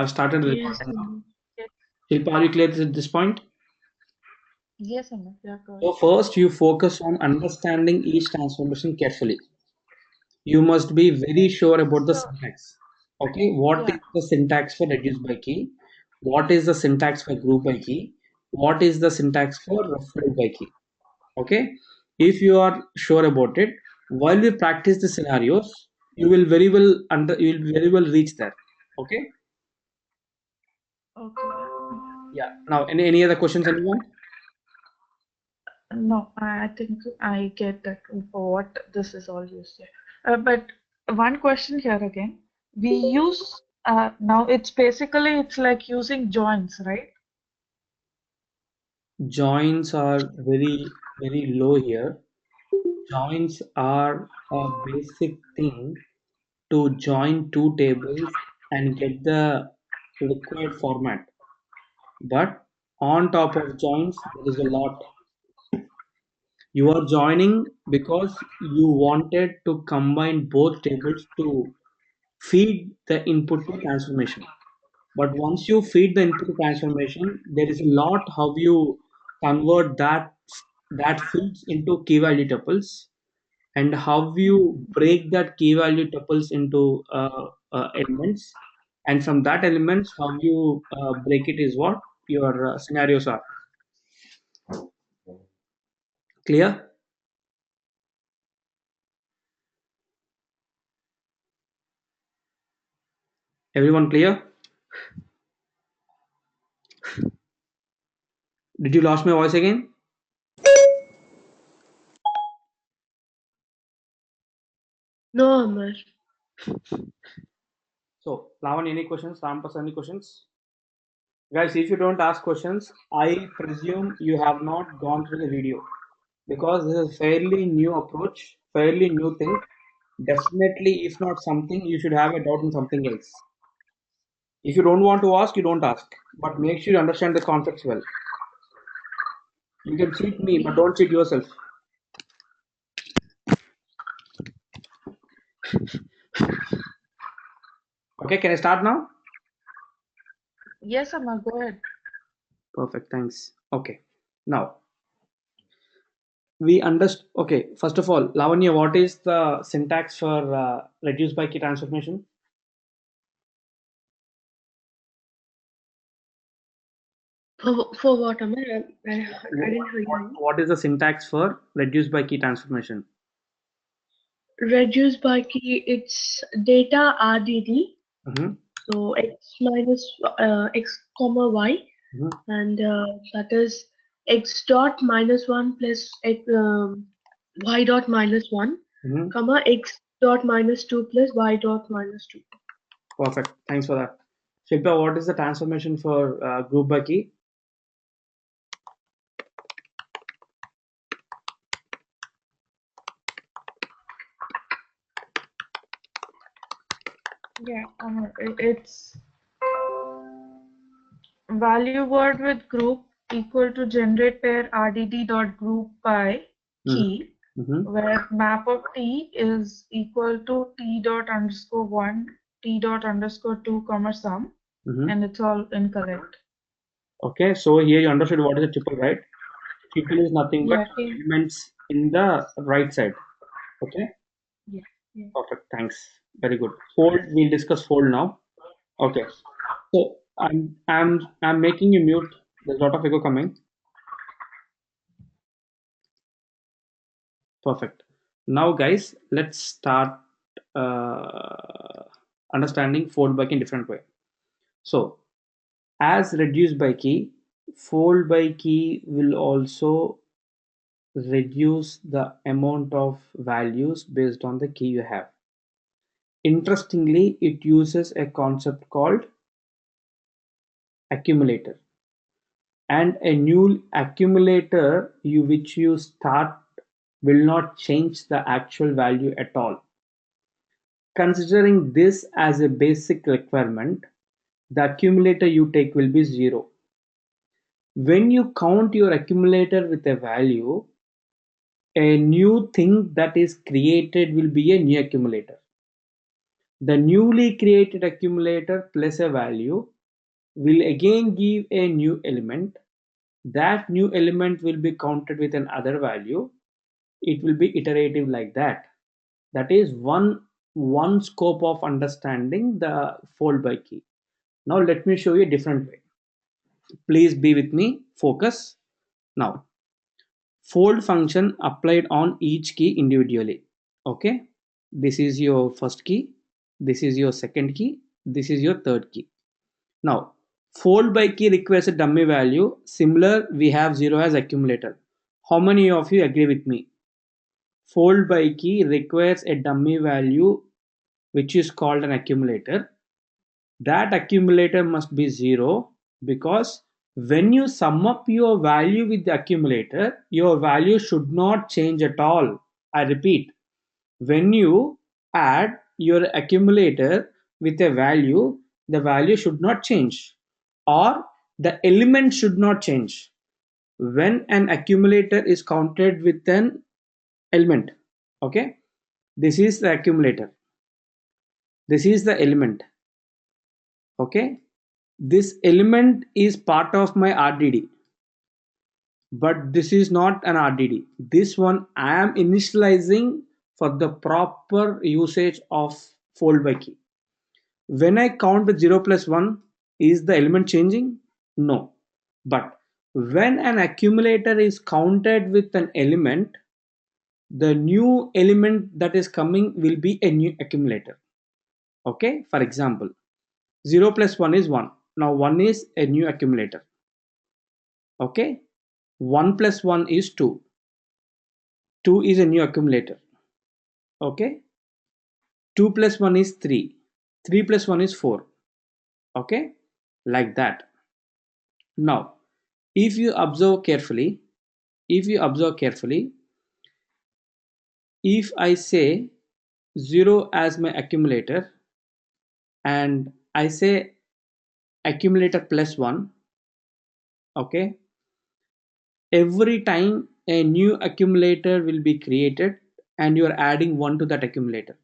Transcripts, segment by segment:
I've started the Yes, recording now. yes, Shilpa, are you clear at this point? yes, Amma. Yeah, go ahead. So first, you focus on understanding each transformation carefully. You must be very sure about the So, syntax. Okay, what is yeah, the syntax for reduce by key? What is the syntax for group by key? What is the syntax for fold by key? Okay, if you are sure about it, while we practice the scenarios, you will very well reach there. Okay, okay. yeah. Now, any other questions, anyone? No, I think I get that for what this is all used here. But one question here again. We use now it's like using joins, right? Joins are very low here. Joins are a basic thing to join two tables and get the required format. But on top of joins, there is a lot. You are joining because you wanted to combine both tables to feed the input to transformation. But once you feed the input to transformation, there is a lot how you convert that feeds into key value tuples, and how you break that key value tuples into elements, and from that elements how you break it is what your scenarios are. Clear? Everyone clear? Did you lost my voice again? No, Amar. So Lavan, any questions? Rampas, any questions? Guys, if you don't ask questions, I presume you have not gone through the video, because this is fairly new approach, fairly new thing. Definitely, if not something, you should have a doubt in something else. If you don't want to ask, you don't ask. But make sure you understand the concepts well. You can cheat me, but don't cheat yourself. Okay, can I start now? Yes, Amma, go ahead. Perfect, thanks. Okay, now we understand. Okay, first of all, Lavanya, what is the syntax for reduce by key transformation? For what, Amar? I didn't hear you. What is the syntax for reduce by key transformation? Reduce by key, it's data RDD. Mm-hmm. So x minus x comma y, Mm-hmm. and that is x dot minus 1 plus x, y dot minus 1, Mm-hmm. comma x dot minus 2 plus y dot minus 2. Perfect. Thanks for that. Shilpa, what is the transformation for group by key? Yeah, Amma, it's value word with group equal to generate pair RDD dot group by Mm-hmm. key, Mm-hmm. where map of t is equal to t dot underscore 1, t dot underscore 2, comma sum, Mm-hmm. and it's all incorrect. Okay, so here you understood what is a triple, right? Triple is nothing but Yeah, t, elements in the right side. Okay, yeah, yeah. perfect. Thanks. Very good. Fold. We'll discuss fold now. Okay. So I'm making you mute. There's a lot of echo coming. Perfect. Now, guys, let's start uh, understanding fold back in different way. So, as reduced by key, fold by key will also reduce the amount of values based on the key you have. Interestingly, it uses a concept called accumulator, and a new accumulator which you start will not change the actual value at all. Considering this as a basic requirement, the accumulator you take will be 0. When you count your accumulator with a value, a new thing that is created will be a new accumulator. The newly created accumulator plus a value will again give a new element. That new element will be counted with another value. It will be iterative like that. That is one scope of understanding the fold by key. Now let me show you a different way. Please be with me. Focus. Now, fold function applied on each key individually. Okay, this is your first key, this is your second key, this is your third key. Now, fold by key requires a dummy value. Similar, we have 0 as accumulator. How many of you agree with me? Fold by key requires a dummy value which is called an accumulator. That accumulator must be 0, because when you sum up your value with the accumulator, your value should not change at all. I repeat, when you add your accumulator with a value, the value should not change, or the element should not change. When an accumulator is counted with an element, okay, this is the accumulator, this is the element, okay, this element is part of my RDD, but this is not an RDD. This one I am initializing for the proper usage of fold by key. When I count with 0 plus 1, is the element changing? No. But when an accumulator is counted with an element, the new element that is coming will be a new accumulator. Okay, for example, 0 plus 1 is 1. Now 1 is a new accumulator. Okay, 1 plus 1 is 2. 2 is a new accumulator. Okay, 2 plus 1 is 3. 3 plus 1 is 4. Okay, like that. Now, if you observe carefully, if I say 0 as my accumulator and I say accumulator plus 1, okay, every time a new accumulator will be created and you are adding 1 to that accumulator.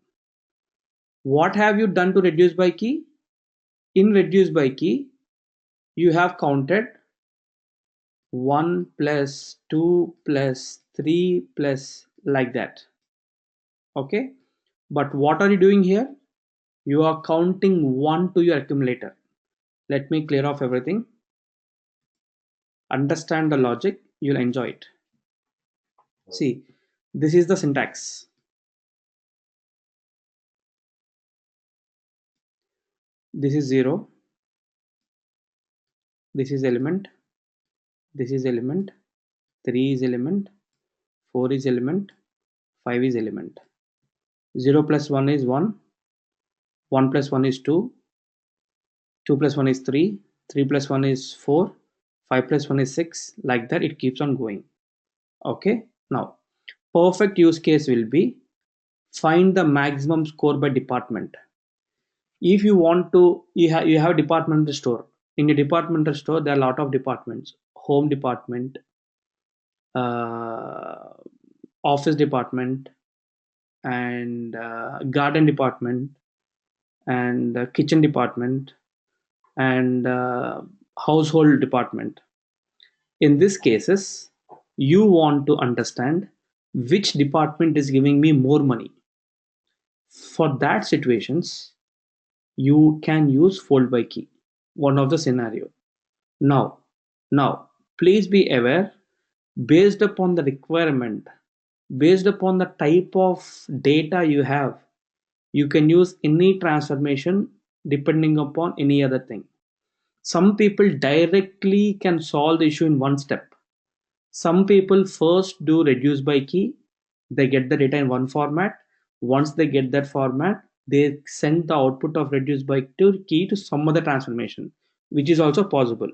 What have you done to reduce by key? In reduce by key, you have counted 1 plus 2 plus 3 plus like that. Okay, but what are you doing here? You are counting 1 to your accumulator. Let me clear off everything. Understand the logic, you'll enjoy it. See, this is the syntax. This is 0, this is element, this is element, 3 is element, 4 is element, 5 is element. 0 plus 1 is 1, 1 plus 1 is 2, 2 plus 1 is 3, 3 plus 1 is 4, 5 plus 1 is 6, like that it keeps on going. Okay, now perfect use case will be find the maximum score by department. If you want to, you have a departmental store. In a departmental store, there are a lot of departments: home department, uh, office department, and garden department, and kitchen department, and household department. In these cases, you want to understand which department is giving me more money. For that situations, you can use fold by key, one of the scenario. Now, please be aware, based upon the requirement, based upon the type of data you have, you can use any transformation depending upon any other thing. Some people directly can solve the issue in one step. Some people first do reduce by key, they get the data in one format. Once they get that format, they send the output of reduce by key to some other transformation, which is also possible.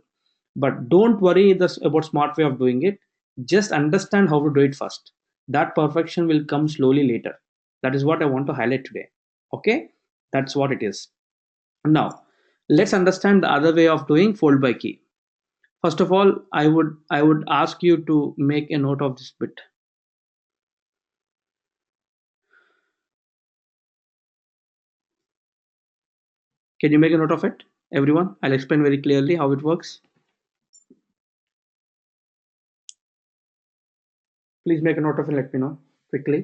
But don't worry about smart way of doing it. Just understand how to do it first. That perfection will come slowly later. That is what I want to highlight today. Okay, that's what it is. Now, let's understand the other way of doing fold by key. First of all, I would ask you to make a note of this bit. Can you make a note of it, everyone? I'll explain very clearly how it works. Please make a note of it, let me know quickly.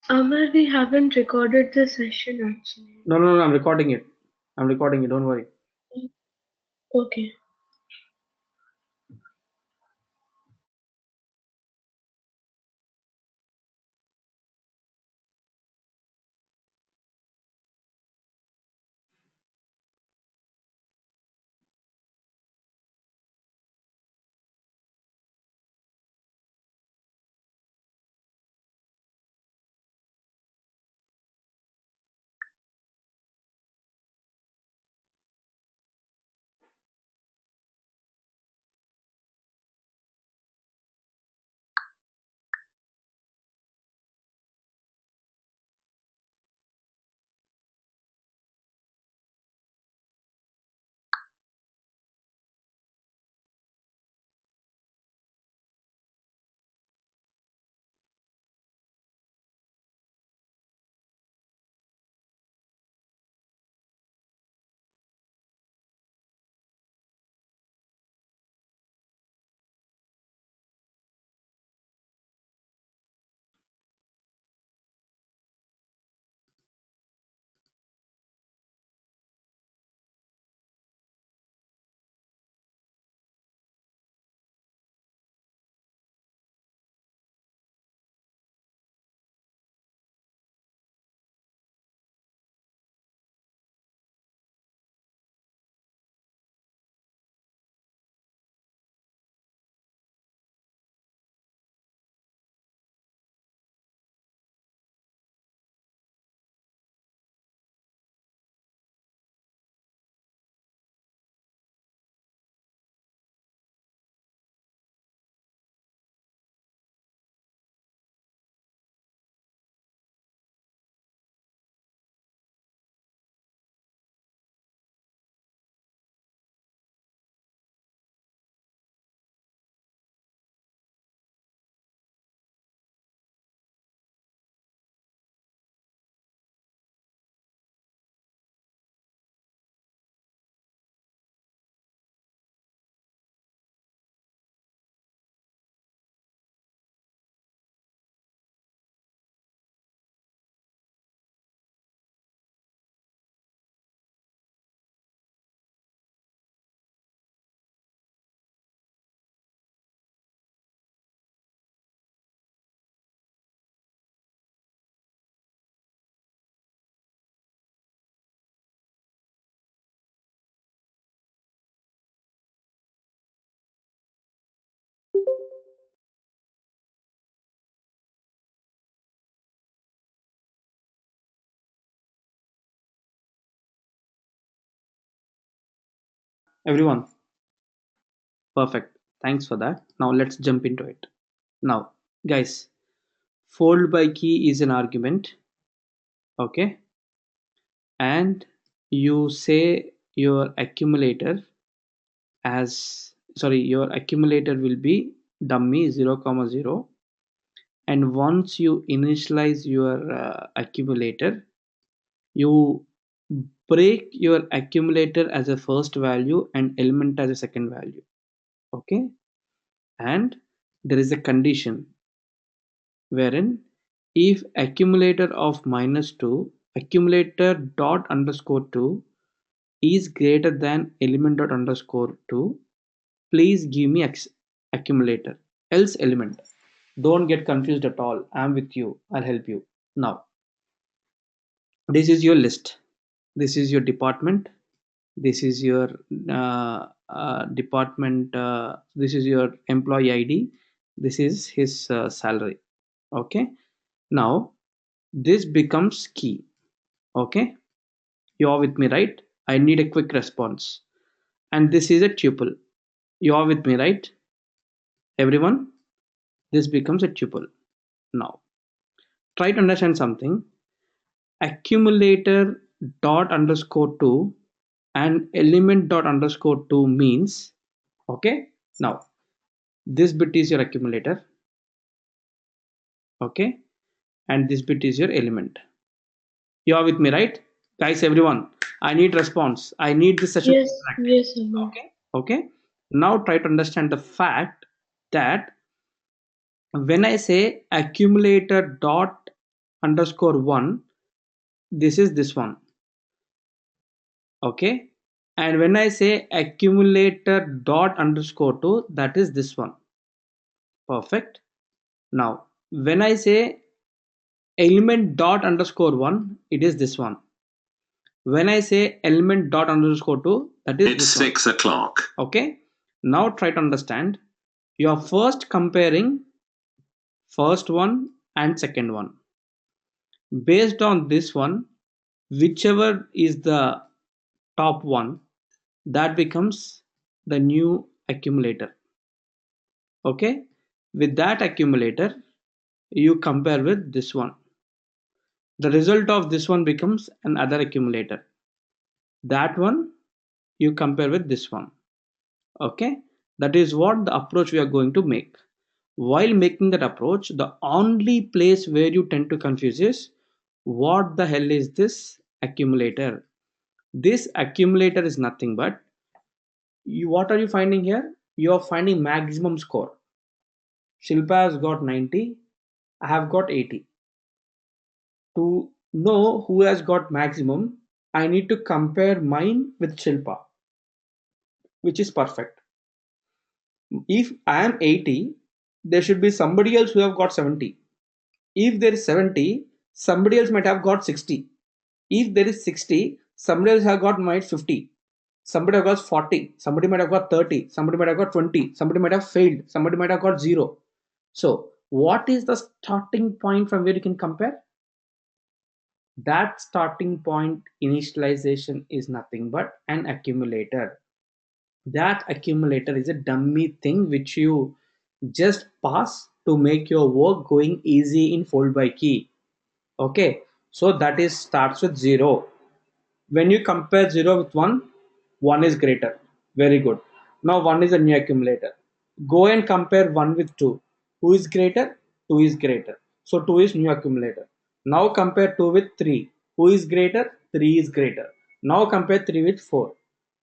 Amar, we haven't recorded the session actually. No, no, no, I'm recording it. I'm recording it, don't worry. Okay. Everyone, perfect. Thanks for that. Now let's jump into it. Now, guys, fold by key is an argument, okay? And you say your accumulator your accumulator will be dummy 0 comma 0, and once you initialize your accumulator, you break your accumulator as a first value and element as a second value, okay? And there is a condition wherein if accumulator of -2 accumulator dot underscore 2 is greater than element dot underscore 2, please give me accumulator, else element. Don't get confused at all. I'm with you. I'll help you. Now, this is your list. This is your department. This is your department. This is your employee ID. This is his salary. Okay. Now, this becomes key. Okay. You're with me, right? I need a quick response. And this is a tuple. You're with me, right? Everyone? This becomes a tuple. Now, try to understand something. Accumulator dot underscore 2 and element dot underscore 2 means, okay, now this bit is your accumulator, okay, and this bit is your element. You are with me, right? Guys, everyone, I need response. I need this session to Yes, be interactive. yes, Amar. Okay. Now try to understand the fact that when I say accumulator dot underscore 1, this is this one, okay, and when I say accumulator dot underscore 2, that is this one. Perfect. Now when I say element dot underscore 1, it is this one. When I say element dot underscore 2, that is It's 6 o'clock. Okay. Now try to understand. You are first comparing first one and second one. Based on this one, whichever is the top one, that becomes the new accumulator. Okay. With that accumulator, you compare with this one. The result of this one becomes another accumulator. That one you compare with this one. Okay, that is what the approach we are going to make. While making that approach, the only place where you tend to confuse is what the hell is this accumulator. This accumulator is nothing but what are you finding here? You are finding maximum score. Shilpa has got 90, I have got 80. To know who has got maximum, I need to compare mine with Shilpa, which is perfect. If I am 80, there should be somebody else who have got 70. If there is 70, somebody else might have got 60. If there is 60, somebody else have got might 50. Somebody have got 40. Somebody might have got 30. Somebody might have got 20. Somebody might have failed. Somebody might have got 0. So what is the starting point from where you can compare? That starting point initialization is nothing but an accumulator. That accumulator is a dummy thing which you just pass to make your work going easy in foldByKey. Okay, so that is starts with 0. When you compare 0 with 1, 1 is greater. Very good. Now 1 is a new accumulator. Go and compare 1 with 2. Who is greater? 2 is greater. So 2 is new accumulator. Now compare 2 with 3. Who is greater? 3 is greater. Now compare 3 with 4.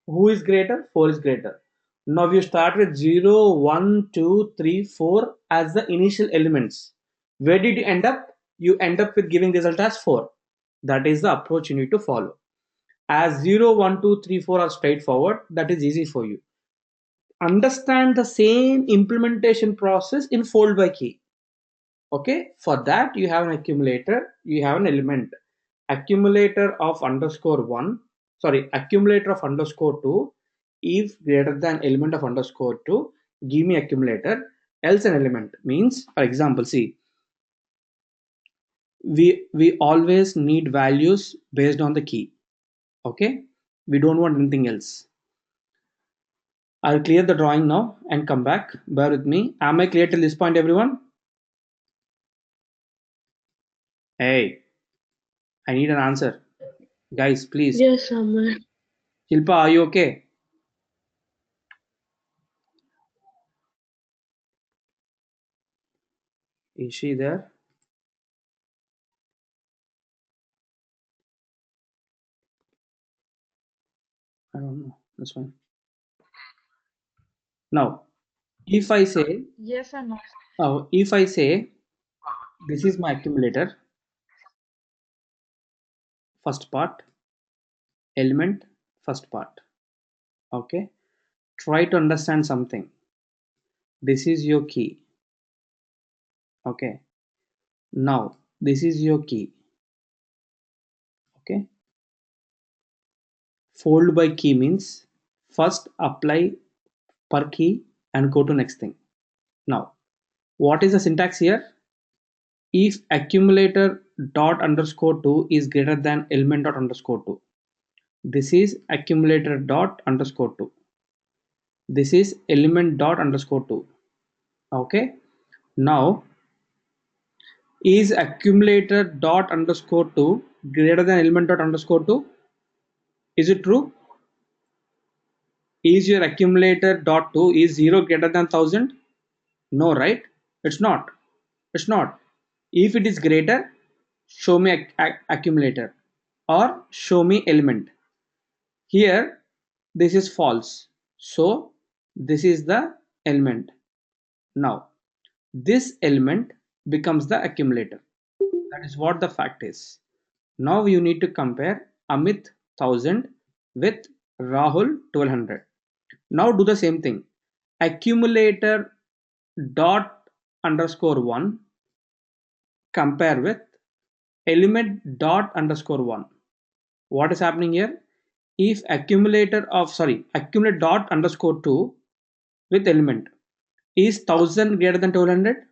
Who is greater? 4 is greater. Now you start with 0, 1, 2, 3, 4 as the initial elements. Where did you end up? You end up with giving result as 4. That is the approach you need to follow. As 0, 1, 2, 3, 4 are straightforward, that is easy for you. Understand the same implementation process in foldByKey. Okay, for that you have an accumulator, you have an element. Accumulator of underscore 1, sorry, accumulator of underscore 2, if greater than element of underscore 2, give me accumulator, else an element. Means, for example, see, we always need values based on the key. Okay, we don't want anything else. I'll clear the drawing now and come back. Bear with me. Am I clear till this point, everyone? Hey, I need an answer. Guys, please. Yes, Amar. Shilpa, are you okay? Is she there? I don't know. That's fine. Now, if I say, Yes and no. if I say this is my accumulator, first part, element, first part. Okay. Try to understand something. This is your key. Okay. Now, this is your key. Okay. foldByKey means first apply per key and go to next thing. Now, what is the syntax here? If accumulator dot underscore 2 is greater than element dot underscore 2, this is accumulator dot underscore 2. This is element dot underscore 2. Okay. Now, is accumulator dot underscore 2 greater than element dot underscore 2? Is it true? Is your accumulator dot 2 is 0 greater than 1000? No, right? It's not. It's not. If it is greater, show me accumulator or show me element. Here, this is false. So, this is the element. Now, this element becomes the accumulator. That is what the fact is. Now you need to compare Amit 1000 with Rahul 1200. Now do the same thing. Accumulator dot underscore 1 compare with element dot underscore 1. What is happening here? If accumulate dot underscore 2 with element is 1000 greater than 1200.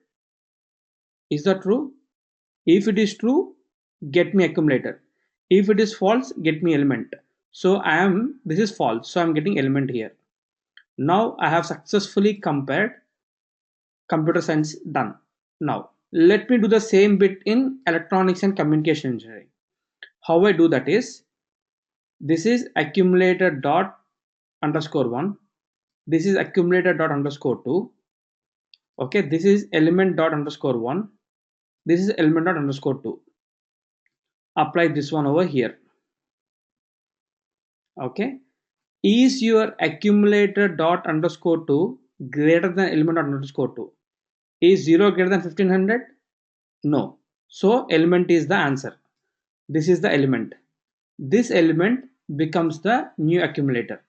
Is that true? If it is true, get me accumulator. If it is false, get me element. So this is false, so I'm getting element here. Now I have successfully compared. Computer science done. Now let me do the same bit in electronics and communication engineering. How I do that is, this is accumulator dot underscore 1, this is accumulator dot underscore 2, okay, this is element dot underscore 1, this is element dot underscore 2. Apply this one over here. Okay, is your accumulator dot underscore 2 greater than element dot underscore 2? Is 0 greater than 1500? No. So element is the answer. This is the element. This element becomes the new accumulator.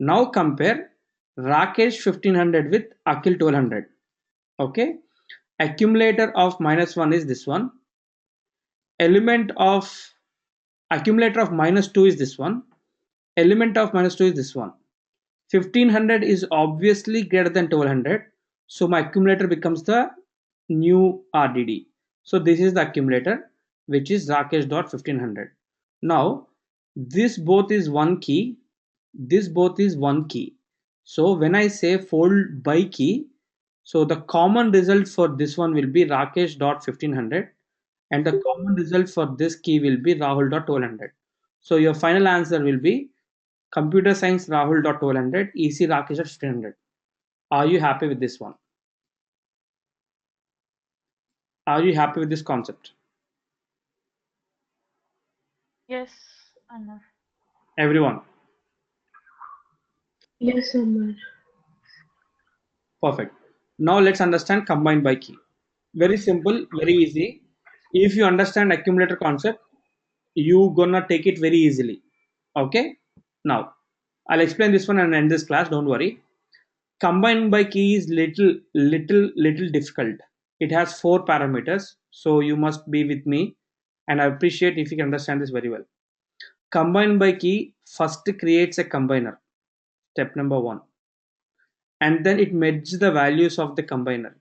Now compare Rakesh 1500 with Akhil 1200. Okay, accumulator of -1 is this one, element of accumulator of -2 is this one, element of -2 is this one. 1500 is obviously greater than 1200, so my accumulator becomes the new RDD. So this is the accumulator, which is Rakesh dot 1500. Now this both is one key, this both is one key. So when I say fold by key, so the common result for this one will be Rakesh dot 1500, and the common result for this key will be Rahul dot 1200. So your final answer will be computer science Rahul dot 1200, EC Rakesh dot 1500. Are you happy with this one? Are you happy with this concept? Yes, Anna. Everyone? Yes, Samar. Perfect. Now let's understand combine by key. Very simple, very easy. If you understand accumulator concept, you gonna take it very easily. Okay. Now I'll explain this one and end this class. Don't worry. Combine by key is little difficult. It has 4 parameters, so you must be with me, and I appreciate if you can understand this very well. Combine by key first creates a combiner, step number 1, and then it merges the values of the combiner.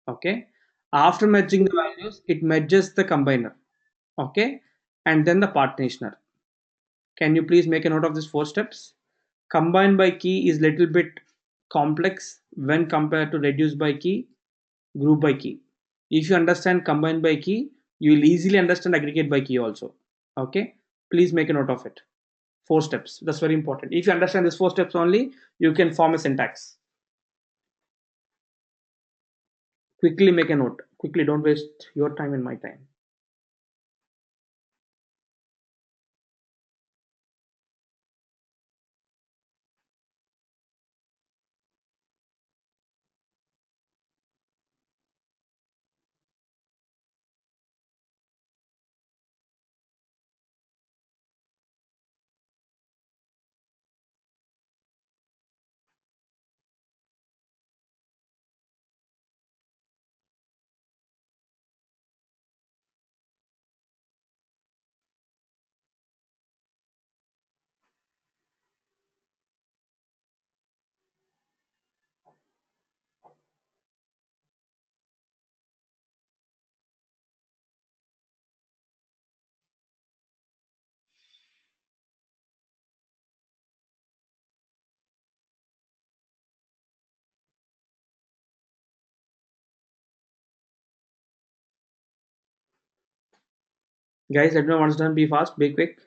Okay, after merging the values, it merges the combiner. Okay, and then the partitioner. Can you please make a note of these 4 steps? Combine by key is little bit complex when compared to reduce by key, group by key. If you understand combine by key, you will easily understand aggregate by key also. Okay, please make a note of it. 4 steps, that's very important. If you understand these 4 steps only, you can form a syntax. Quickly make a note. Quickly, don't waste your time and my time. Guys, let me know what's done. Be fast, be quick.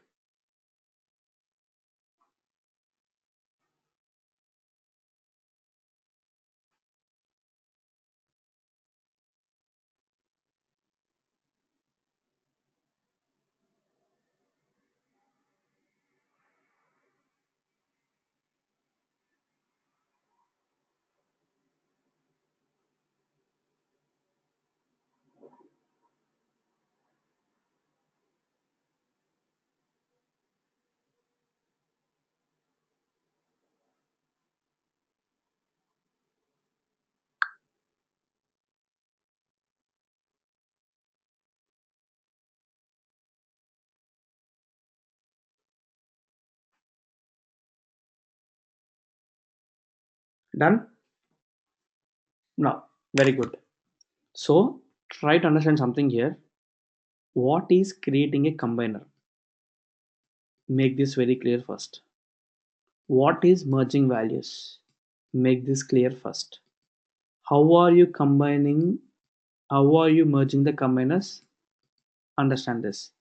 Done? Now, very good. So try to understand something here. What is creating a combiner? Make this very clear first. What is merging values? Make this clear first. How are you combining? How are you merging the combiners? Understand this.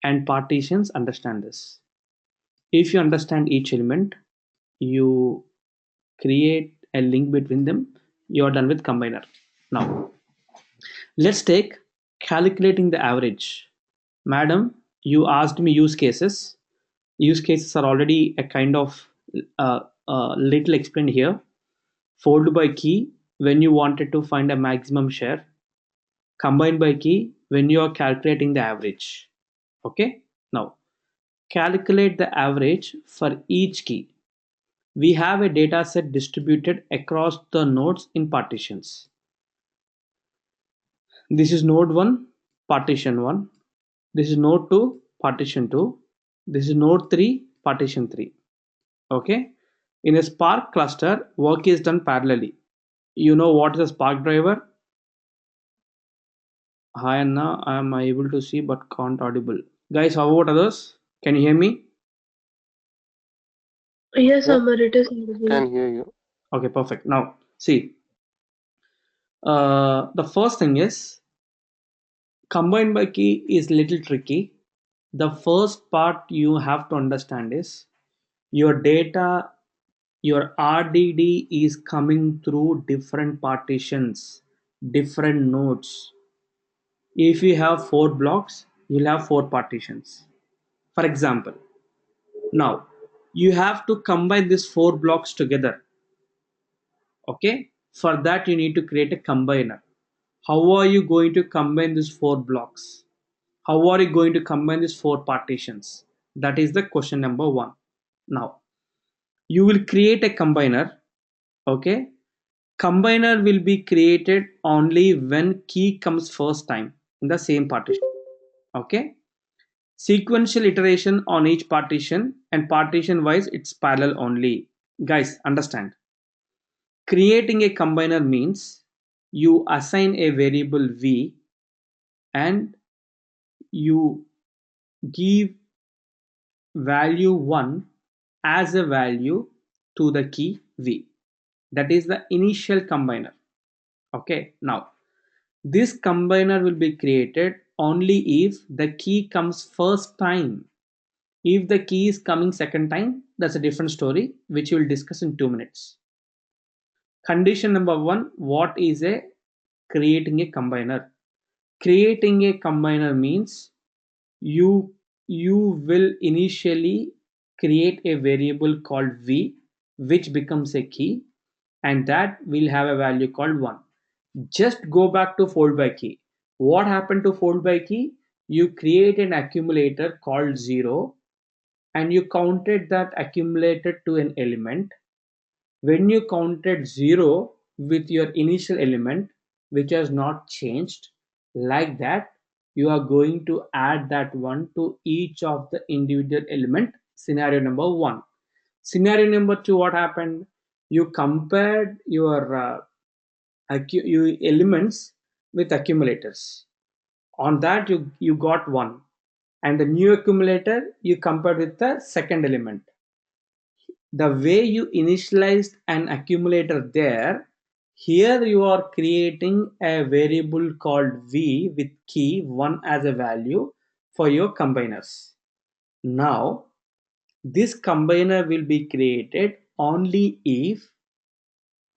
And partitions, understand this. If you understand each element, you create a link between them. You are done with combiner. Now, let's take calculating the average. Madam, you asked me use cases. Use cases are already a kind of little explained here. Fold by key when you wanted to find a maximum share. Combine by key when you are calculating the average. Okay. Now calculate the average for each key. We have a data set distributed across the nodes in partitions. This is node 1, partition 1. This is node 2, partition 2. This is node 3, partition 3. Okay. In a Spark cluster, work is done parallelly. You know what is a Spark driver? Hi Anna, I am able to see but can't audible. Guys, how about others? Can you hear me? Yes, Yeah, Amar, it is audible. can hear you. Okay, perfect. Now, see, the first thing is combined by key is little tricky. The first part you have to understand is your data, your RDD is coming through different partitions, different nodes. If you have 4 blocks, you'll have 4 partitions. For example, now you have to combine these 4 blocks together. Okay, for that you need to create a combiner. How are you going to combine these 4 blocks? How are you going to combine these 4 partitions? That is the question number one. Now you will create a combiner. Okay, combiner will be created only when key comes first time in the same partition. Okay, sequential iteration on each partition, and partition wise it's parallel only. Guys, understand, creating a combiner means you assign a variable v and you give value 1 as a value to the key v. That is the initial combiner. Okay, now this combiner will be created only if the key comes first time. If the key is coming second time, that's a different story, which we will discuss in 2 minutes. Condition number 1, what is a creating a combiner? Creating a combiner means you you will initially create a variable called v, which becomes a key, and that will have a value called 1. Just go back to fold by key. What happened to fold by key? You create an accumulator called 0 and you counted that accumulator to an element. When you counted 0 with your initial element, which has not changed, like that, you are going to add that 1 to each of the individual element. Scenario number 1. Scenario number 2, what happened? You compared your elements with accumulators. On that, you got 1. And the new accumulator, you compared with the second element. The way you initialized an accumulator there, here you are creating a variable called v with key 1 as a value for your combiners. Now this combiner will be created only if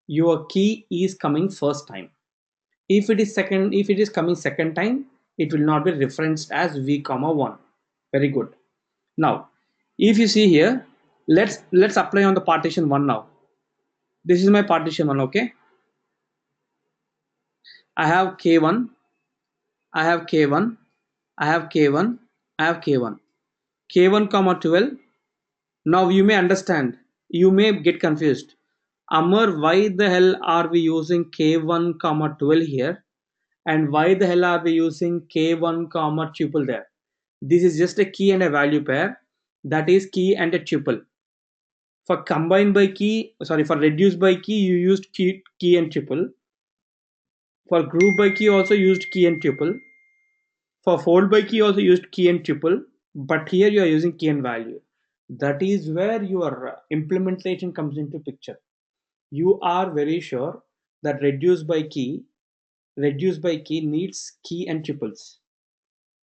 your key is coming first time. If it is coming second time, it will not be referenced as v comma 1. Very good. Now if you see here, let's apply on the partition 1 now. This is my partition 1. Okay, I have k1, I have k1, I have k1, I have k1, k1 comma 12. Now you may understand, you may get confused. Amar, why the hell are we using k1 comma 12 here, and why the hell are we using k1 comma tuple there? This is just a key and a value pair, that is key and a tuple. For combine by key, sorry, for reduce by key, you used key and tuple. For group by key, also used key and tuple. For fold by key, also used key and tuple. But here you are using key and value. That is where your implementation comes into picture. You are very sure that reduce by key needs key and tuples.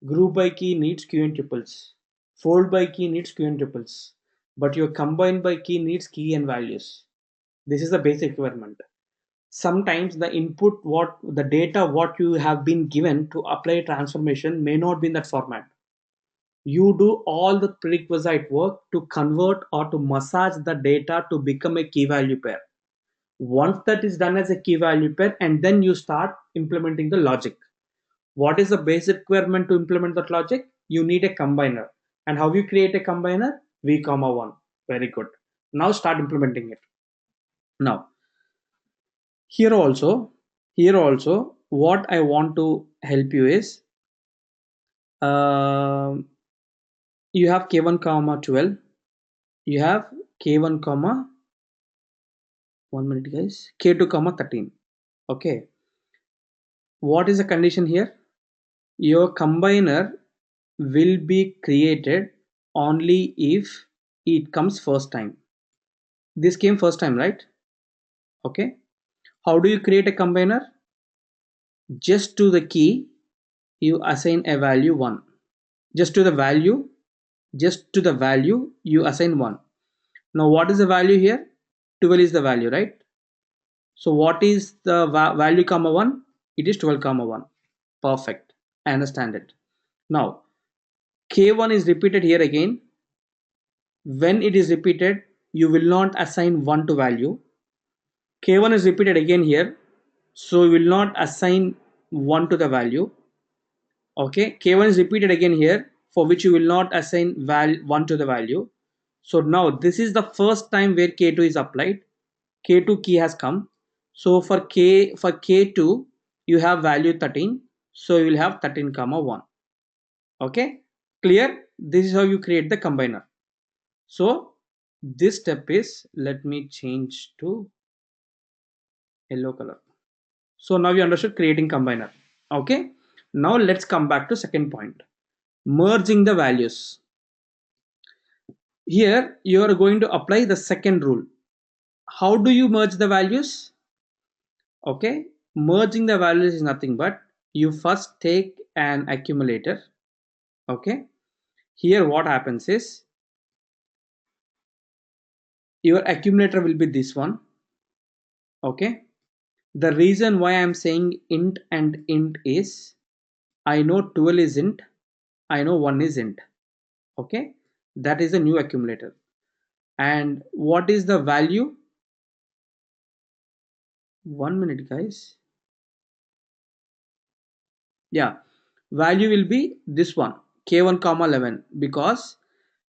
Group by key needs key and tuples. Fold by key needs key and tuples. But your combine by key needs key and values. This is the basic requirement. Sometimes the input, what the data, what you have been given to apply transformation may not be in that format. You do all the prerequisite work to convert or to massage the data to become a key value pair. Once that is done as a key value pair, and then you start implementing the logic. What is the basic requirement to implement that logic? You need a combiner. And how you create a combiner? V comma 1. Very good. Now start implementing it. Now, here also, what I want to help you is, um you have k1 comma 12. You have k1 comma 1 minute, guys. K2 comma 13. Okay. What is the condition here? Your combiner will be created only if it comes first time. This came first time, right? Okay. How do you create a combiner? Just to the key you assign a value 1. Just to the value you assign 1. Now what is the value here? 12 is the value, right? So what is the value comma 1? It is 12 comma 1. Perfect. I understand it. Now k1 is repeated here again. When it is repeated, you will not assign 1 to value. K1 is repeated again here, so you will not assign 1 to the value. Okay, K1 is repeated again here, for which you will not assign 1 to the value. So now this is the first time where K2 is applied. K2 key has come. So for K2 you have value 13, so you will have 13 comma 1. Okay, clear? This is how you create the combiner. So this step is, let me change to yellow color. So now you understood creating combiner. Okay, now let's come back to second point, merging the values. Here you are going to apply the second rule. How do you merge the values? Okay, merging the values is nothing but you first take an accumulator. Okay, here what happens is your accumulator will be this one. Okay, the reason why I'm saying int and int is, I know 12 is int, I know 1 is int. Okay, that is a new accumulator. And what is the value? 1 minute, guys. Yeah, value will be this one, k1 comma 11, because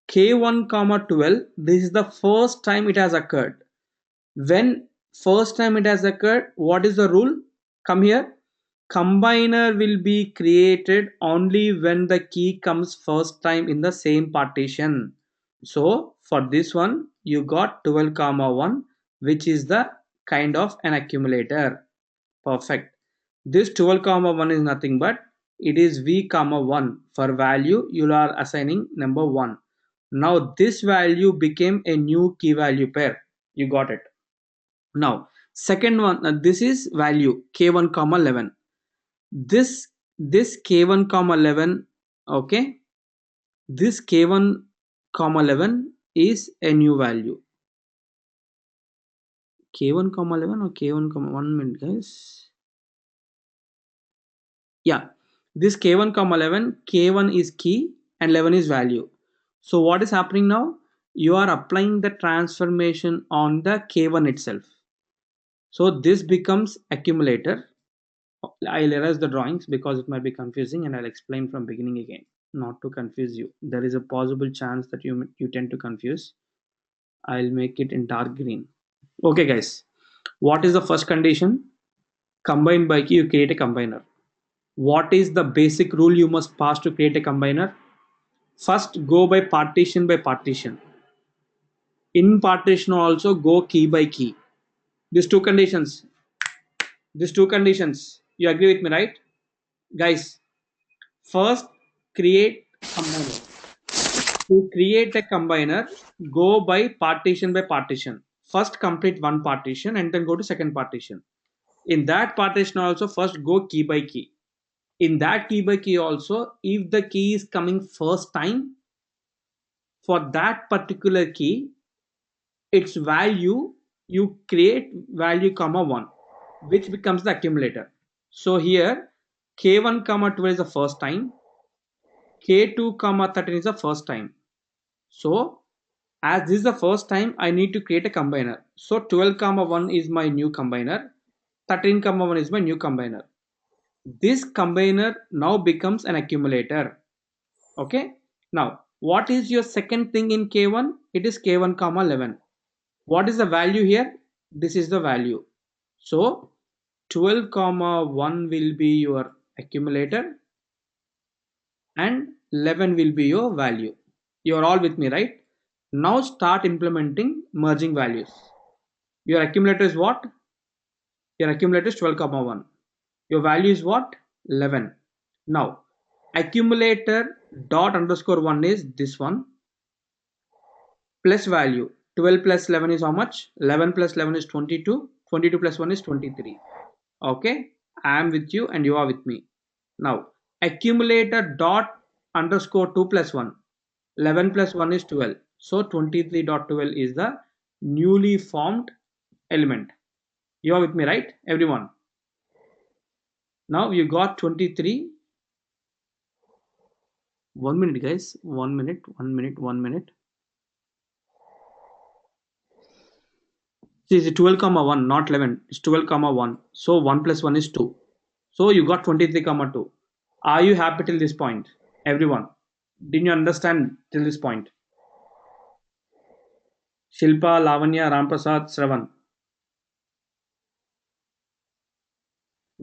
k1 comma 12, this is the first time it has occurred. When first time it has occurred, what is the rule? Come here. Combiner will be created only when the key comes first time in the same partition. So for this one you got 12 comma 1, which is the kind of an accumulator. Perfect. This 12 comma 1 is nothing but it is v comma 1. For value you are assigning number 1. Now this value became a new key value pair. You got it. Now second one, this is value k1 comma 11. This k1 comma 11. Okay, this k1 comma 11 is a new value. K1 comma 11 or k1 comma 1 minute, guys. Yeah, this k1 comma 11, k1 is key and 11 is value. So what is happening now? You are applying the transformation on the k1 itself. So this becomes accumulator. I'll erase the drawings because it might be confusing, and I'll explain from beginning again, not to confuse you. There is a possible chance that you tend to confuse. I'll make it in dark green. Okay, guys. What is the first condition? Combine by key, you create a combiner. What is the basic rule you must pass to create a combiner? First, go by partition by partition. In partition also go key by key. These two conditions. These two conditions. You agree with me, right? Guys, first create combiner. To create a combiner, go by partition. First complete one partition and then go to second partition. In that partition also first go key by key. In that key by key also, if the key is coming first time, for that particular key, its value, you create value comma 1, which becomes the accumulator. So here k1 comma 12 is the first time, k2 comma 13 is the first time. So as this is the first time, I need to create a combiner. So 12 comma 1 is my new combiner, 13 comma 1 is my new combiner. This combiner now becomes an accumulator. Okay, now what is your second thing in k1? It is k1 comma 11. What is the value here? This is the value. So 12 comma 1 will be your accumulator and 11 will be your value. You are all with me, right? Now start implementing merging values. Your accumulator is what? Your accumulator is 12 comma 1. Your value is what? 11. Now accumulator dot underscore 1 is this one plus value. 12 plus 11 is how much? 11 plus 11 is 22. 22 plus 1 is 23. Okay, I am with you and you are with me. Now accumulator dot underscore 2 plus 1. 11 plus 1 is 12. So 23.12 is the newly formed element. You are with me, right, everyone? Now you got 23. 1 minute, guys. 1 minute, 1 minute, 1 minute. See, it's 12 comma 1, not 11. It's 12 comma 1. So 1 plus 1 is 2. So you got 23 comma 2. Are you happy till this point, everyone? Didn't you understand till this point? Shilpa, Lavanya, Ramprasad, Shravan.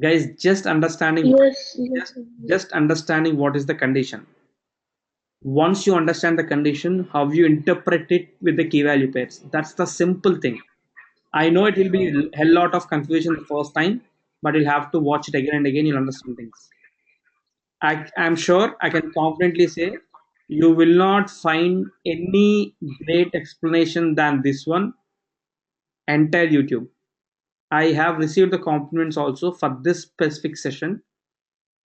Guys, just understanding. Yes, yes. Just understanding what is the condition. Once you understand the condition, how you interpret it with the key value pairs. That's the simple thing. I know it will be a hell lot of confusion the first time, but you'll have to watch it again and again. You'll understand things. I'm sure I can confidently say you will not find any great explanation than this one entire YouTube. I have received the compliments also for this specific session.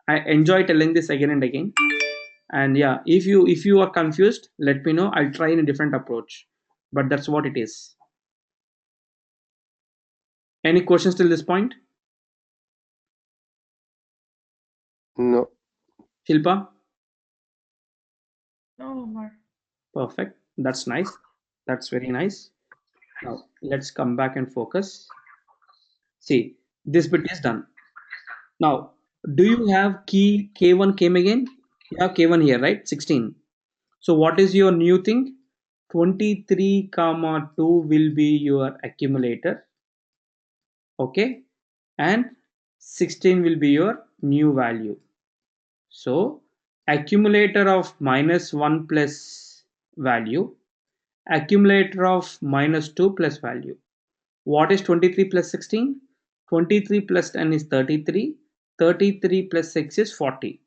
I enjoy telling this again and again. And yeah, if you are confused, let me know. I'll try in a different approach. But that's what it is. Any questions till this point? No. Shilpa? No, Umar. Perfect. That's nice. That's very nice. Now let's come back and focus. See, this bit is done. Now, do you have key K1 came again? You have K1 here, right? 16. So what is your new thing? 23 comma 2 will be your accumulator. Okay. And 16 will be your new value. So accumulator of minus 1 plus value, accumulator of minus 2 plus value. What is 23 plus 16? 23 plus 10 is 33. 33 plus 6 is 40.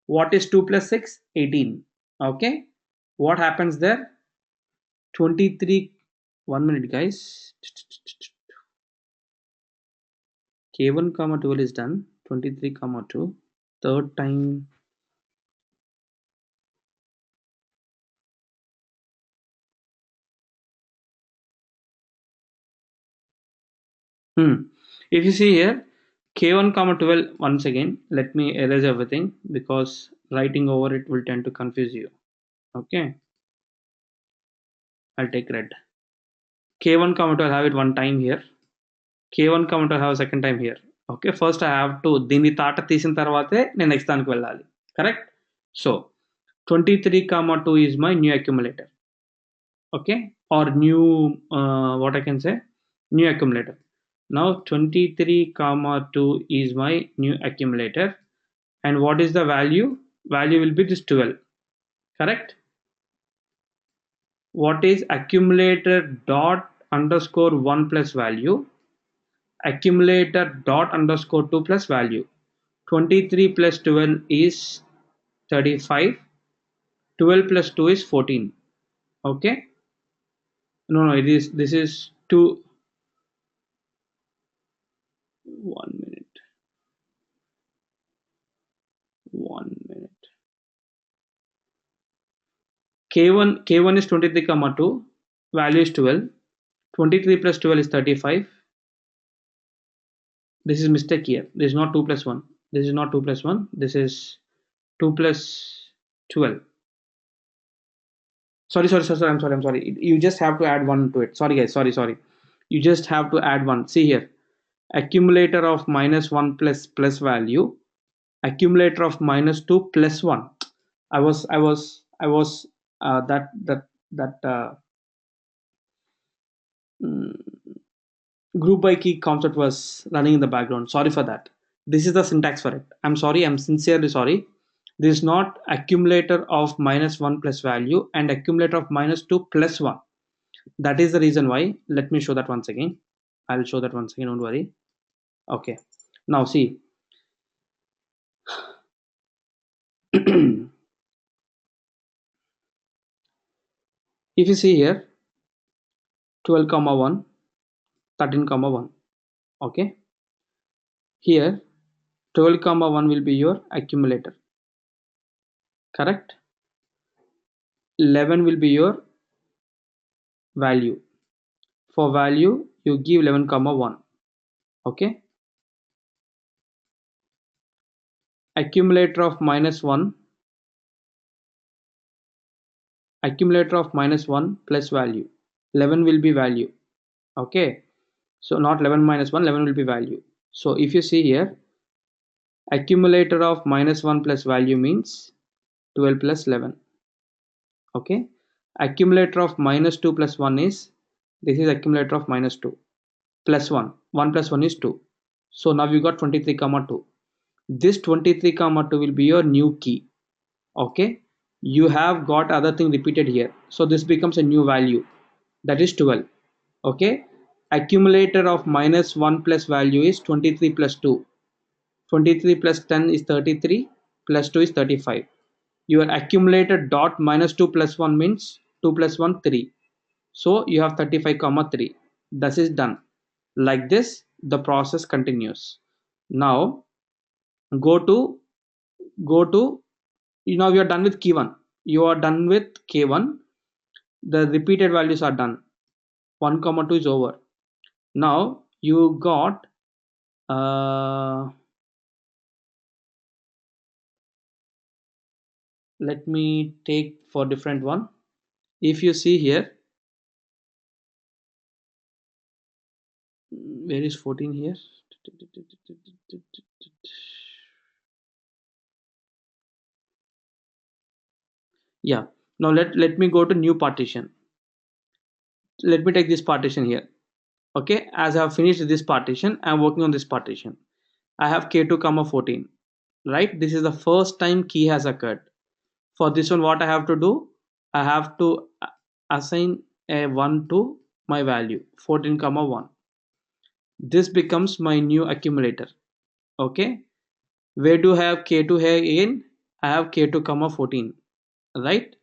What is 2 plus 6? 18. Okay. What happens there? 23. 1 minute, guys. K1 comma 12 is done. 23 comma 2. Third time. If you see here, K1 comma 12, once again, let me erase everything because writing over it will tend to confuse you. Okay. I'll take red. K1 comma 12, I have it one time here. K1 comma 12, I have a second time here. Okay. First, I have to దీన్ని తాట తీసిన తర్వాతే నేను next దానికి వెళ్ళాలి. Correct? So 23 comma 2 is my new accumulator. Okay. Or new, what I can say, new accumulator. Now 23 comma 2 is my new accumulator. And what is the value? Value will be this 12. Correct? what is accumulator dot underscore 1 plus value, accumulator dot underscore 2 plus value. 23 plus 12 is 35, 12 plus 2 is 14. Okay, no, this is 2. 1 minute, 1 minute. K1 is 23 comma 2, value is 12. 23 plus 12 is 35. This is mistake here. This is not 2 plus 1. This is not 2 plus 1. This is 2 plus 12. Sorry. I'm sorry. You just have to add 1 to it. Sorry guys. Sorry. You just have to add 1. See here. Accumulator of minus 1 plus value. Accumulator of minus 2 plus 1. I was that group by key concept was running in the background. Sorry for that. This is the syntax for it. I'm sorry. I'm sincerely sorry. This is not accumulator of minus 1 plus value and accumulator of minus 2 plus 1. That is the reason why. Let me show that once again. I'll show that once again. Don't worry. Okay. Now see. If you see here, 12 comma 1, 13 comma 1. Okay. Here 12 comma 1 will be your accumulator, correct? 11 will be your value. For value you give 11 comma 1. Okay. Accumulator of minus 1, accumulator of minus 1 plus value, 11 will be value. Okay, so not 11 minus 1, 11 will be value. So if you see here, accumulator of minus 1 plus value means 12 plus 11. Okay, accumulator of minus 2 plus 1 is, this is accumulator of minus 2 plus 1, 1 plus 1 is 2. So now you got 23 comma 2. This 23 comma 2 will be your new key. Okay, you have got other thing repeated here, so this becomes a new value, that is 12. Okay, accumulator of minus 1 plus value is 23 plus 2. 23 plus 10 is 33, plus 2 is 35. Your accumulator dot minus 2 plus 1 means 2 plus 1 3, so you have 35 comma 3. This is done. Like this the process continues. Now go to now you are done with key 1. You are done with k1. The repeated values are done. 1 comma 2 is over. Now you got let me take for different one. If you see here, where is 14 here? Yeah, now let me go to new partition. Let me take this partition here. Okay, as I have finished this partition, I am working on this partition. I have k2 comma 14, right? This is the first time key has occurred. For this one, what I have to do, I have to assign a 1 to my value 14 comma 1. This becomes my new accumulator. Okay, where do I have k2 here again? I have k2 comma 14, right?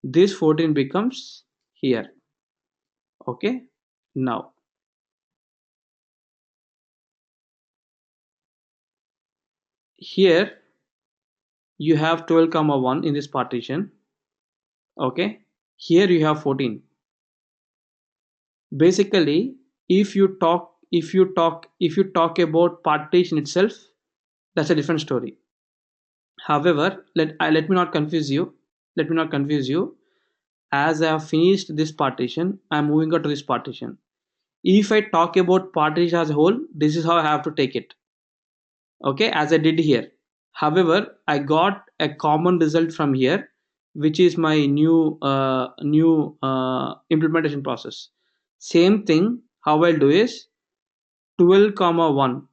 This 14 becomes here. Okay, now here you have 12 comma 1 in this partition. Okay, here you have 14. Basically, if you talk about partition itself, that's a different story. However, let me not confuse you. As I have finished this partition, I am moving on to this partition. If I talk about partition as a whole, this is how I have to take it. Okay, as I did here. However, I got a common result from here, which is my new implementation process. Same thing, how I'll do is 12 comma 1,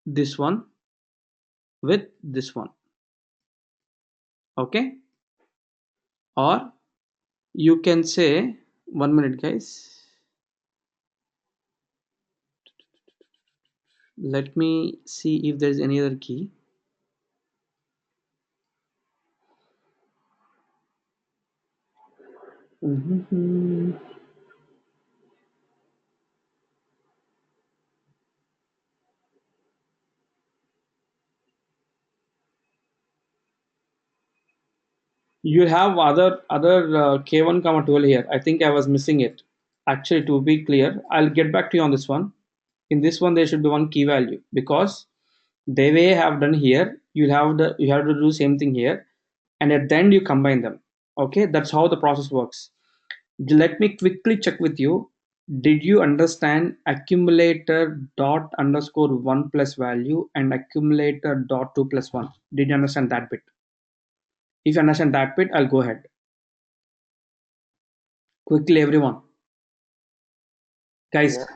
this one with this one. Okay, or you can say 1 minute, guys. Let me see if there's any other key. You have other K1 comma 12 here. I think I was missing it. Actually, to be clear, I'll get back to you on this one. In this one, there should be one key value because the way I have done here, you have to do same thing here, and at the end you combine them. Okay, that's how the process works. Let me quickly check with you. Did you understand accumulator dot underscore 1 plus value and accumulator dot 2 plus 1? Did you understand that bit? If you understand that bit, I'll go ahead. Quickly, everyone. Guys, Yeah.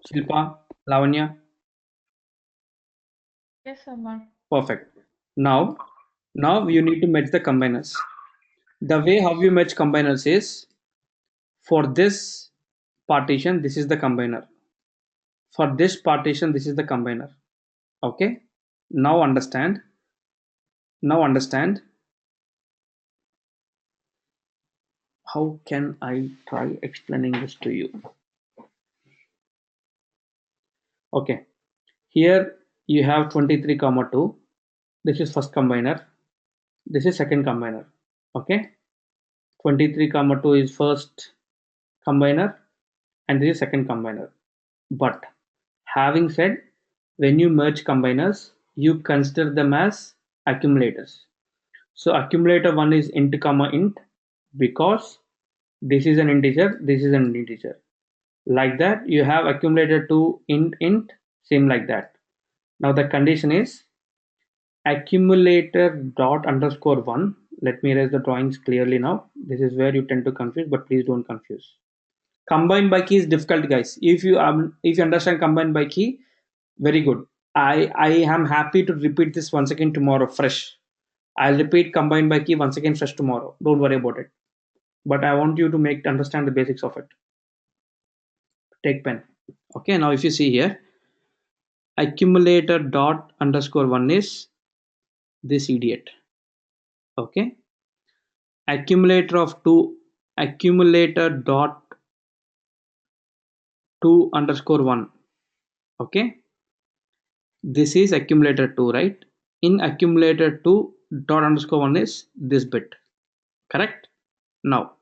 Shilpa, Lavanya, Yes, Amma. perfect. Now you need to match the combiners. The way how you match combiners is for this partition, this is the combiner. For this partition, this is the combiner. Okay. Now understand. Now understand. How can I try explaining this to you? Okay. Here you have 23 comma 2. This is first combiner. This is second combiner. Okay. 23 comma 2 is first combiner and this is second combiner. But having said, when you merge combiners, you consider them as accumulators. So accumulator 1 is int comma int because this is an integer, this is an integer. Like that, you have accumulator 2 int int, same like that. Now the condition is accumulator dot underscore 1. Let me erase the drawings clearly now. This is where you tend to confuse, but please don't confuse. Combine by key is difficult, guys. If you understand combine by key, very good. I am happy to repeat this once again tomorrow fresh. I'll repeat combine by key once again fresh tomorrow. Don't worry about it. But I want you to make understand the basics of it. Take pen. Okay, now if you see here, accumulator dot underscore 1 is this idiot. Okay, accumulator of 2, accumulator dot 2 underscore 1. Okay, this is accumulator 2, right? In accumulator 2 dot underscore 1 is this bit, correct? Now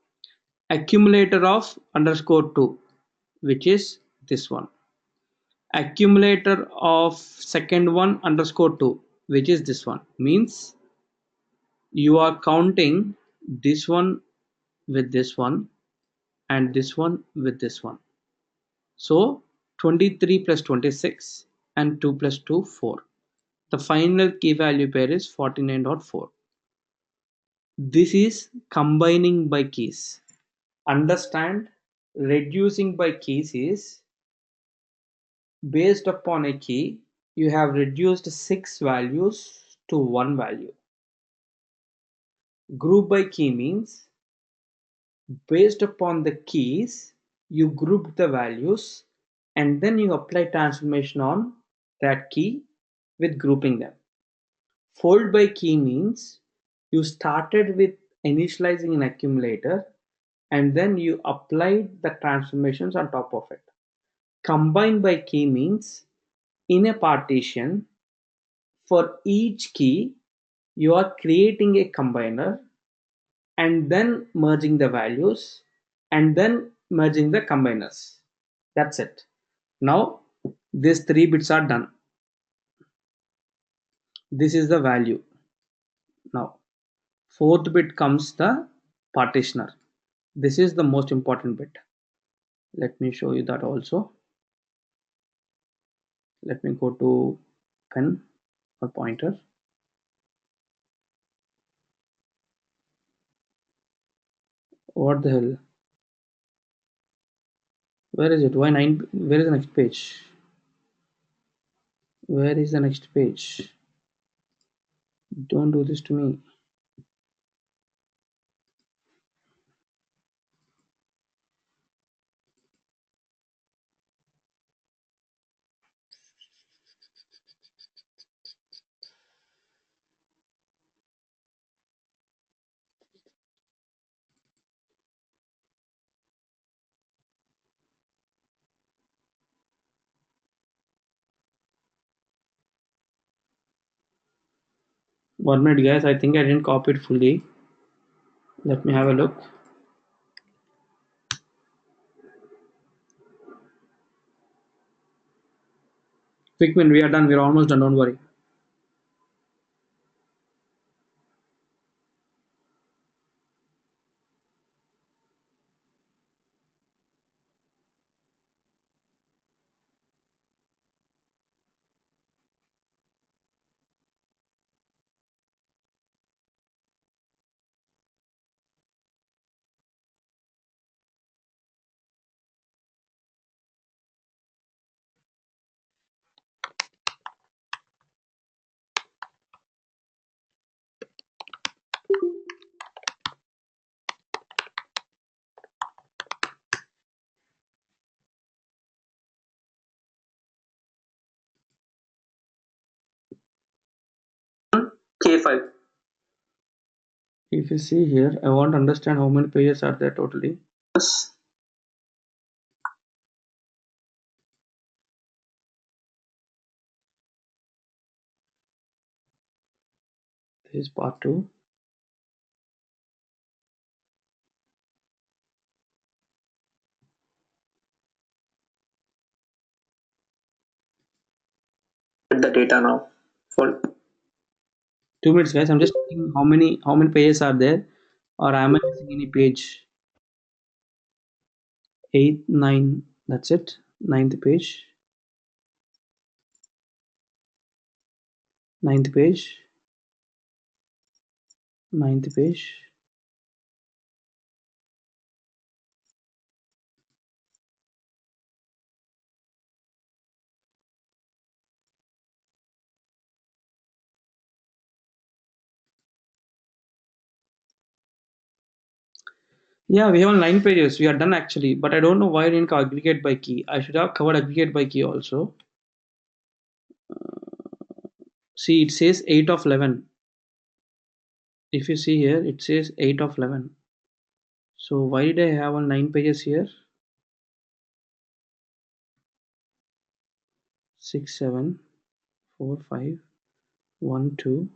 accumulator of underscore 2, which is this one. Accumulator of second one underscore 2, which is this one, means you are counting this one with this one and this one with this one. So 23 plus 26 and 2 plus 2, 4. The final key value pair is 49.4. This is combining by keys. Understand, reducing by keys is based upon a key, you have reduced 6 values to 1 value. Group by key means based upon the keys, you grouped the values and then you apply transformation on that key with grouping them. Fold by key means you started with initializing an accumulator and then you applied the transformations on top of it. Combine by key means in a partition, for each key, you are creating a combiner and then merging the values and then merging the combiners. That's it. Now, these 3 bits are done. This is the value. Now, 4th bit comes the partitioner. This is the most important bit. Let me show you that also. Let me go to pen or pointer. What the hell? Where is it? Why 9? Where is the next page? Where is the next page? Don't do this to me. 1 minute, guys. I think I didn't copy it fully. Let me have a look. Quick win, we are done. We're almost done. Don't worry. K5. If you see here, I want to understand how many pages are there totally. Yes. This is part 2. Get the data now. For 2 minutes, guys. I'm just checking how many pages are there, or am I missing any page? 8, 9. That's it. Ninth page. Ninth page. Ninth page. Yeah, we have 9 pages. We are done actually, but I don't know why I didn't aggregate by key. I should have covered aggregate by key also. See, it says 8 of 11. If you see here, it says 8 of 11. So why did I have on 9 pages here? 6, 7, 4, 5, 1, 2.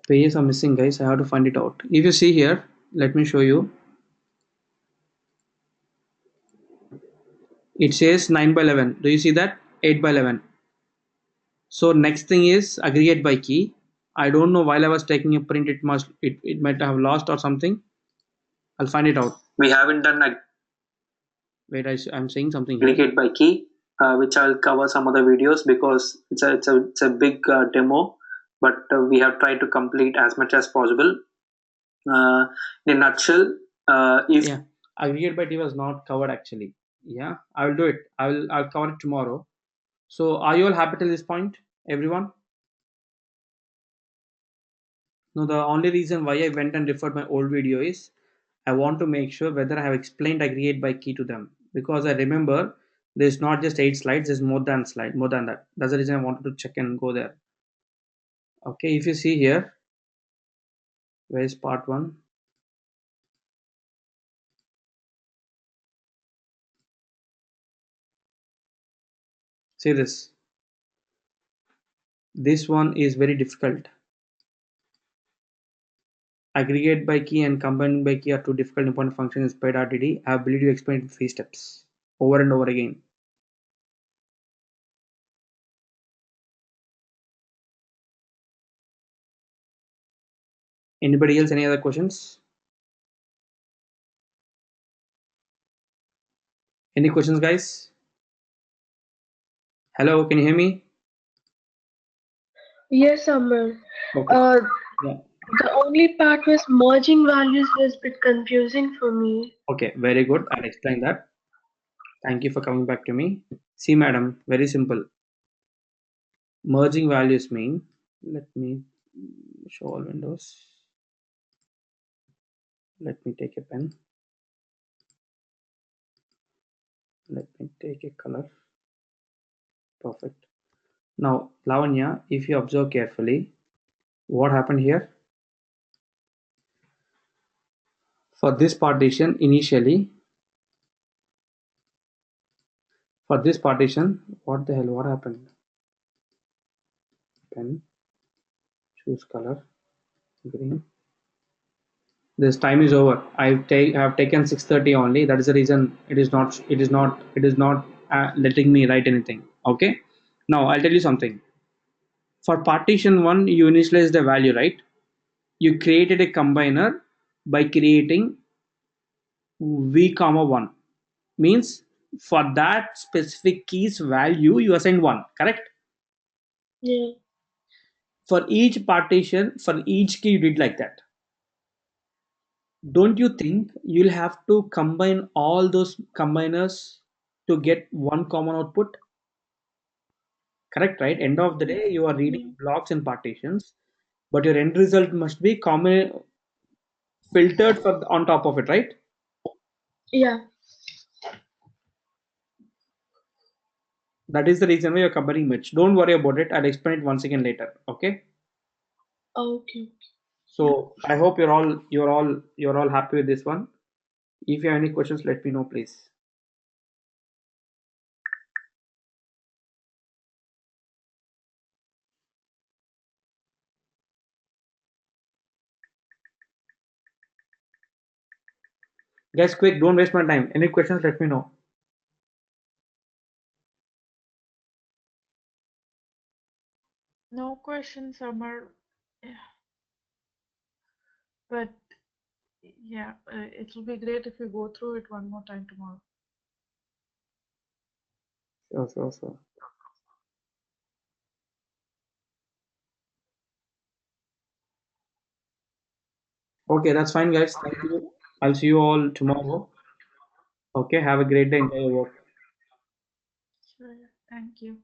Pages are missing, guys. I have to find it out. If you see here, let me show you. It says 9 by 11. Do you see that? 8 by 11. So next thing is aggregate by key. I don't know, while I was taking a print, it might have lost or something. I'll find it out. We haven't done wait, I'm saying something here. Aggregate by key, which I'll cover some other videos because it's a big demo, but we have tried to complete as much as possible. In a nutshell, if yeah, aggregate by key was not covered actually. Yeah, I will do it. I'll cover it tomorrow. So are you all happy till this point, everyone? No, the only reason why I went and referred my old video is I want to make sure whether I have explained aggregate by key to them, because I remember there's not just 8 slides, there's more than that. That's the reason I wanted to check and go there. Okay, if you see here, where is part 1? See this. This one is very difficult. Aggregate by key and combine by key are two difficult important functions in SPIDE RTD. I have believed you explained in 3 steps over and over again. Anybody else? Any other questions? Any questions, guys? Hello, can you hear me? Yes, Amber. Okay. Yeah. The only part was merging values was a bit confusing for me. Okay, very good. I'll explain that. Thank you for coming back to me. See, madam, very simple. Merging values mean, let me show all windows. Let me take a pen. Let me take a color. Perfect. Now, Lavanya, if you observe carefully, what happened here? For this partition, initially, For this partition, what the hell? What happened? Pen, choose color, green. This time is over. I have taken 6:30 only. That is the reason it is not letting me write anything. Okay. Now I'll tell you something. For partition one, you initialize the value, right? You created a combiner by creating v comma 1, means for that specific key's value you assign 1, correct? Yeah. For each partition, for each key you did like that. Don't you think you'll have to combine all those combiners to get one common output? Correct, right? End of the day you are reading Yeah. blocks and partitions, but your end result must be common filtered for on top of it, right? Yeah. That is the reason why you're combining much. Don't worry about it. I'll explain it once again later. Okay. Okay. Yeah. So I hope you're all happy with this one. If you have any questions, let me know, please. Guys, quick, don't waste my time. Any questions, let me know. No questions, Amar. Yeah, but yeah, it will be great if we go through it one more time tomorrow. Sure, sure, sure. Okay, that's fine, guys. Thank you. I'll see you all tomorrow. Okay, have a great day. Enjoy your work. Sure. Thank you.